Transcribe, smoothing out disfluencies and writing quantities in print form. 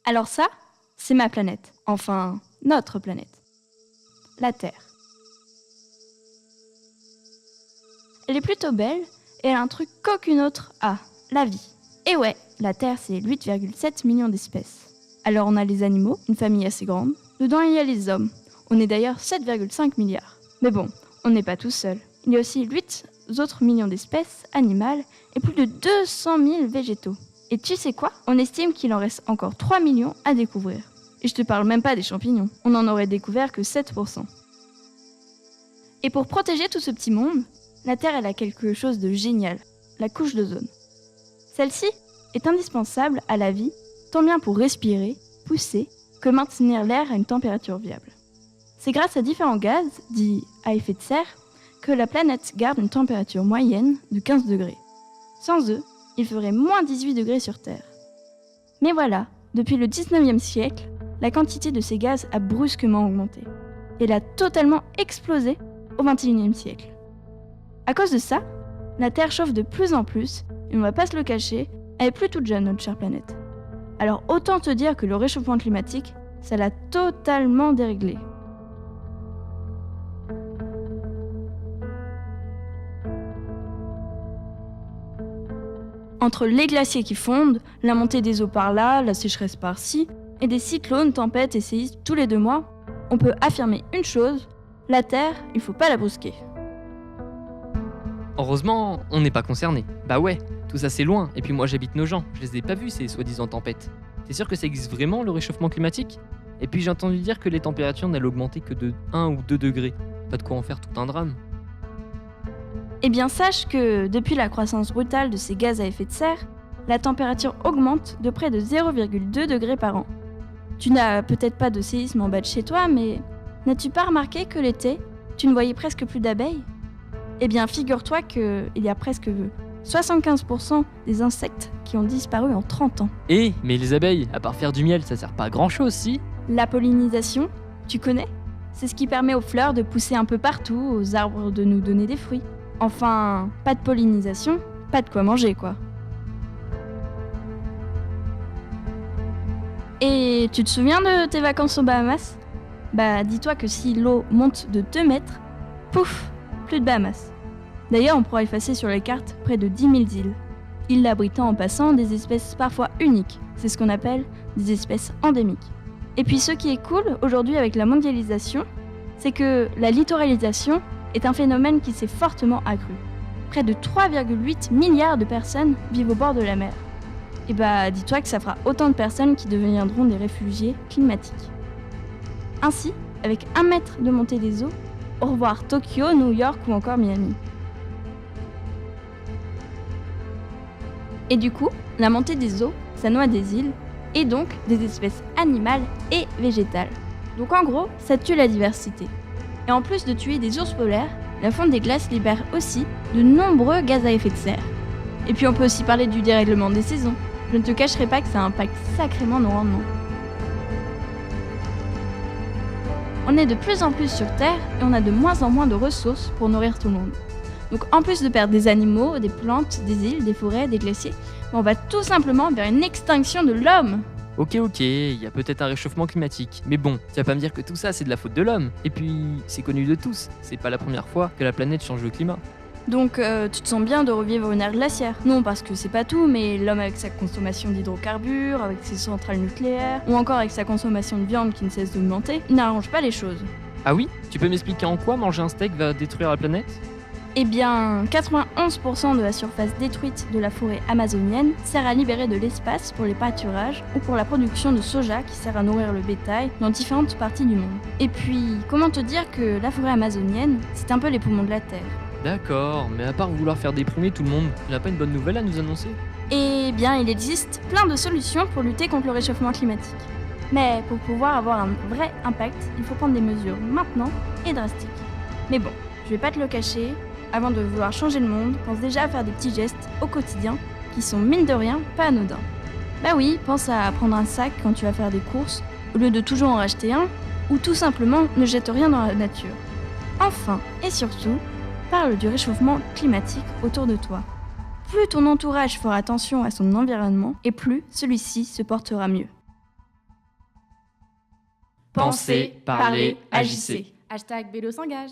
Alors ça, c'est ma planète. Enfin, notre planète. La Terre. Elle est plutôt belle et elle a un truc qu'aucune autre a, la vie. Et ouais, la Terre, c'est 8,7 millions d'espèces. Alors on a les animaux, une famille assez grande. Dedans, il y a les hommes. On est d'ailleurs 7,5 milliards. Mais bon, on n'est pas tout seul. Il y a aussi 8 autres millions d'espèces animales et plus de 200 000 végétaux. Et tu sais quoi ? On estime qu'il en reste encore 3 millions à découvrir. Et je te parle même pas des champignons. On n'en aurait découvert que 7%. Et pour protéger tout ce petit monde, la Terre, elle a quelque chose de génial, la couche d'ozone. Celle-ci est indispensable à la vie, tant bien pour respirer, pousser, que maintenir l'air à une température viable. C'est grâce à différents gaz, dits à effet de serre, que la planète garde une température moyenne de 15 degrés. Sans eux, il ferait moins 18 degrés sur Terre. Mais voilà, depuis le 19e siècle, la quantité de ces gaz a brusquement augmenté. Et elle a totalement explosé au 21e siècle. À cause de ça, la Terre chauffe de plus en plus, et on va pas se le cacher, elle est plus toute jeune, notre chère planète. Alors autant te dire que le réchauffement climatique, ça l'a totalement déréglé. Entre les glaciers qui fondent, la montée des eaux par là, la sécheresse par-ci, et des cyclones, tempêtes et séismes tous les 2 mois, on peut affirmer une chose, la Terre, il faut pas la brusquer. Heureusement, on n'est pas concerné. Bah ouais, tout ça c'est loin, et puis moi j'habite Nogent, je les ai pas vus ces soi-disant tempêtes. T'es sûr que ça existe vraiment le réchauffement climatique ? Et puis j'ai entendu dire que les températures n'allaient augmenter que de 1 ou 2 degrés. Pas de quoi en faire tout un drame. Eh bien sache que depuis la croissance brutale de ces gaz à effet de serre, la température augmente de près de 0,2 degrés par an. Tu n'as peut-être pas de séisme en bas de chez toi, mais n'as-tu pas remarqué que l'été, tu ne voyais presque plus d'abeilles ? Eh bien, figure-toi qu'il y a presque 75% des insectes qui ont disparu en 30 ans. Mais les abeilles, à part faire du miel, ça sert pas à grand chose, si ? La pollinisation, tu connais ? C'est ce qui permet aux fleurs de pousser un peu partout, aux arbres de nous donner des fruits. Enfin, pas de pollinisation, pas de quoi manger, quoi. Et tu te souviens de tes vacances aux Bahamas ? Bah, dis-toi que si l'eau monte de 2 mètres, pouf, plus de Bahamas. D'ailleurs, on pourra effacer sur les cartes près de 10 000 îles. Îles abritant en passant des espèces parfois uniques. C'est ce qu'on appelle des espèces endémiques. Et puis ce qui est cool aujourd'hui avec la mondialisation, c'est que la littoralisation est un phénomène qui s'est fortement accru. Près de 3,8 milliards de personnes vivent au bord de la mer. Et bah, dis-toi que ça fera autant de personnes qui deviendront des réfugiés climatiques. Ainsi, avec 1 mètre de montée des eaux, au revoir Tokyo, New York ou encore Miami. Et du coup, la montée des eaux, ça noie des îles, et donc des espèces animales et végétales. Donc en gros, ça tue la diversité. Et en plus de tuer des ours polaires, la fonte des glaces libère aussi de nombreux gaz à effet de serre. Et puis on peut aussi parler du dérèglement des saisons. Je ne te cacherai pas que ça impacte sacrément nos rendements. On est de plus en plus sur Terre et on a de moins en moins de ressources pour nourrir tout le monde. Donc en plus de perdre des animaux, des plantes, des îles, des forêts, des glaciers, on va tout simplement vers une extinction de l'homme. Ok, il y a peut-être un réchauffement climatique. Mais bon, tu vas pas me dire que tout ça c'est de la faute de l'homme. Et puis, c'est connu de tous, c'est pas la première fois que la planète change le climat. Donc tu te sens bien de revivre une ère glaciaire ? Non, parce que c'est pas tout, mais l'homme avec sa consommation d'hydrocarbures, avec ses centrales nucléaires, ou encore avec sa consommation de viande qui ne cesse d'augmenter, n'arrange pas les choses. Ah oui ? Tu peux m'expliquer en quoi manger un steak va détruire la planète ? Eh bien, 91% de la surface détruite de la forêt amazonienne sert à libérer de l'espace pour les pâturages ou pour la production de soja qui sert à nourrir le bétail dans différentes parties du monde. Et puis, comment te dire que la forêt amazonienne, c'est un peu les poumons de la Terre. D'accord, mais à part vouloir faire déprimer tout le monde, tu n'as pas une bonne nouvelle à nous annoncer ? Eh bien, il existe plein de solutions pour lutter contre le réchauffement climatique. Mais pour pouvoir avoir un vrai impact, il faut prendre des mesures maintenant et drastiques. Mais bon, je vais pas te le cacher, avant de vouloir changer le monde, pense déjà à faire des petits gestes au quotidien qui sont mine de rien pas anodins. Bah oui, pense à prendre un sac quand tu vas faire des courses au lieu de toujours en racheter un, ou tout simplement ne jette rien dans la nature. Enfin, et surtout, parle du réchauffement climatique autour de toi. Plus ton entourage fera attention à son environnement, et plus celui-ci se portera mieux. Pensez, parlez, agissez. Hashtag Vélo s'engage.